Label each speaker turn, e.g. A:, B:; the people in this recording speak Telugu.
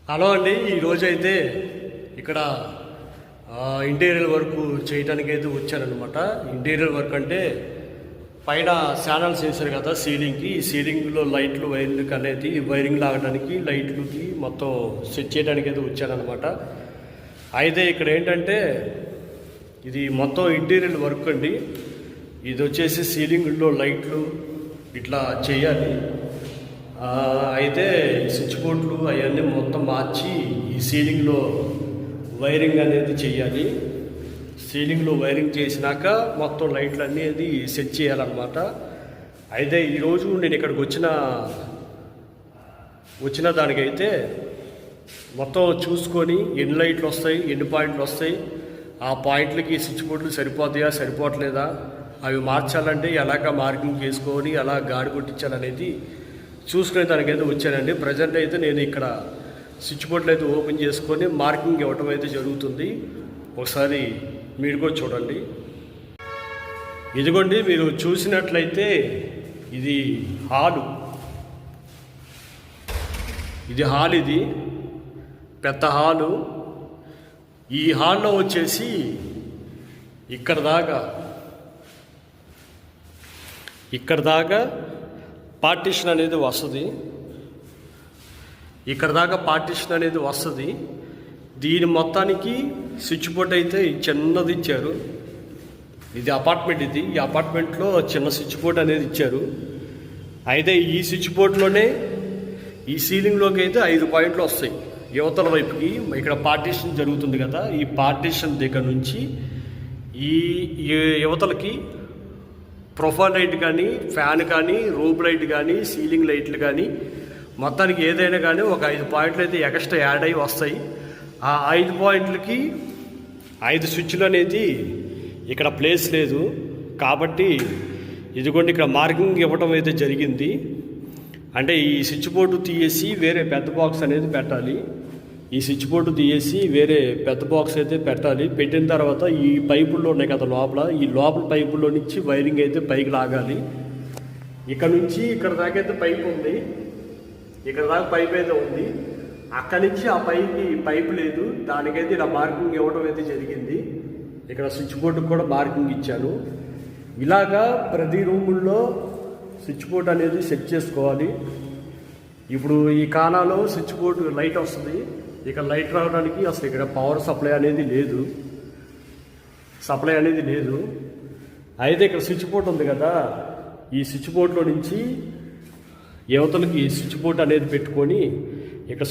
A: హలో అండి, ఈరోజు అయితే ఇక్కడ ఇంటీరియర్ వర్క్ చేయడానికి అయితే వచ్చానమాట. ఇంటీరియర్ వర్క్ అంటే పైన ఛానల్స్ వేశారు కదా సీలింగ్కి, ఈ సీలింగ్లో లైట్లు వైరింగ్ అనేది వైరింగ్ లాగడానికి లైట్లకి మొత్తం సెట్ చేయడానికి అయితే వచ్చానమాట. అయితే ఇక్కడ ఏంటంటే ఇది మొత్తం ఇంటీరియర్ వర్క్ అండి. ఇది వచ్చేసి సీలింగ్లో లైట్లు ఇట్లా చేయాలి. అయితే స్విచ్ బోర్డులు అవన్నీ మొత్తం మార్చి ఈ సీలింగ్లో వైరింగ్ అనేది చేయాలి. సీలింగ్లో వైరింగ్ చేసినాక మొత్తం లైట్లు అనేది సెట్ చేయాలన్నమాట. అయితే ఈరోజు నేను ఇక్కడికి వచ్చిన దానికైతే మొత్తం చూసుకొని ఎన్ని లైట్లు వస్తాయి, ఎన్ని పాయింట్లు వస్తాయి, ఆ పాయింట్లకి స్విచ్ బోర్డులు సరిపోతాయా సరిపోవట్లేదా, అవి మార్చాలంటే ఎలాగ మార్కింగ్ చేసుకొని ఎలా గాడి కొట్టించాలనేది చూసుకునే దానికైతే వచ్చానండి. ప్రజెంట్ అయితే నేను ఇక్కడ స్విచ్ బోర్డులు అయితే ఓపెన్ చేసుకొని మార్కింగ్ ఇవ్వటం అయితే జరుగుతుంది. ఒకసారి మీరు కూడా చూడండి. ఇదిగోండి, మీరు చూసినట్లయితే ఇది హాలు. ఇది పెద్ద హాలు. ఈ హాల్లో వచ్చేసి ఇక్కడ దాకా పార్టీషన్ అనేది వస్తుంది. ఇక్కడ దాకా పార్టీషన్ అనేది వస్తుంది. దీని మొత్తానికి స్విచ్ బోర్డ్ అయితే చిన్నది ఇచ్చారు. ఇది అపార్ట్మెంట్. ఈ అపార్ట్మెంట్లో చిన్న స్విచ్ బోర్డ్ అనేది ఇచ్చారు. అయితే ఈ స్విచ్ బోర్డులోనే ఈ సీలింగ్లోకి అయితే 5 పాయింట్లు వస్తాయి. యువతల వైపుకి ఇక్కడ పార్టీషన్ జరుగుతుంది కదా, ఈ పార్టీషన్ దగ్గర నుంచి ఈ యువతలకి ప్రొఫైల్ లైట్ కానీ, ఫ్యాన్ కానీ, రూప్ లైట్ కానీ, సీలింగ్ లైట్లు కానీ, మొత్తానికి ఏదైనా కానీ ఒక 5 పాయింట్లు అయితే ఎక్స్ట్రా యాడ్ అయ్యి వస్తాయి. ఆ 5 పాయింట్లకి 5 స్విచ్లు అనేది ఇక్కడ ప్లేస్ లేదు కాబట్టి ఇదిగోండి ఇక్కడ మార్కింగ్ ఇవ్వటం అయితే జరిగింది. అంటే ఈ స్విచ్ బోర్డు తీసేసి వేరే పెద్ద బాక్స్ అనేది పెట్టాలి. ఈ స్విచ్ బోర్డు తీసేసి వేరే పెద్ద బాక్స్ అయితే పెట్టాలి. పెట్టిన తర్వాత ఈ పైపుల్లో ఉన్నాయి కదా లోపల, ఈ లోపల పైపుల్లో నుంచి వైరింగ్ అయితే పైకి లాగాలి. ఇక్కడ నుంచి ఇక్కడ దాకా అయితే పైపు ఉంది. ఇక్కడ దాకా పైప్ అయితే ఉంది. అక్కడి నుంచి ఆ పైపు లేదు. దానికైతే ఇలా మార్కింగ్ ఇవ్వడం అయితే జరిగింది. ఇక్కడ స్విచ్ బోర్డుకి కూడా మార్కింగ్ ఇచ్చాను. ఇలాగా ప్రతి రూముల్లో స్విచ్ బోర్డు అనేది సెట్ చేసుకోవాలి. ఇప్పుడు ఈ కానాలో స్విచ్ బోర్డు లైట్ వస్తుంది. ఇక లైట్ రావడానికి అసలు ఇక్కడ పవర్ సప్లై అనేది లేదు. అయితే ఇక్కడ స్విచ్ బోర్డు ఉంది కదా, ఈ స్విచ్ బోర్డులో నుంచి యువతలకి స్విచ్ బోర్డు అనేది పెట్టుకొని ఇక్కడ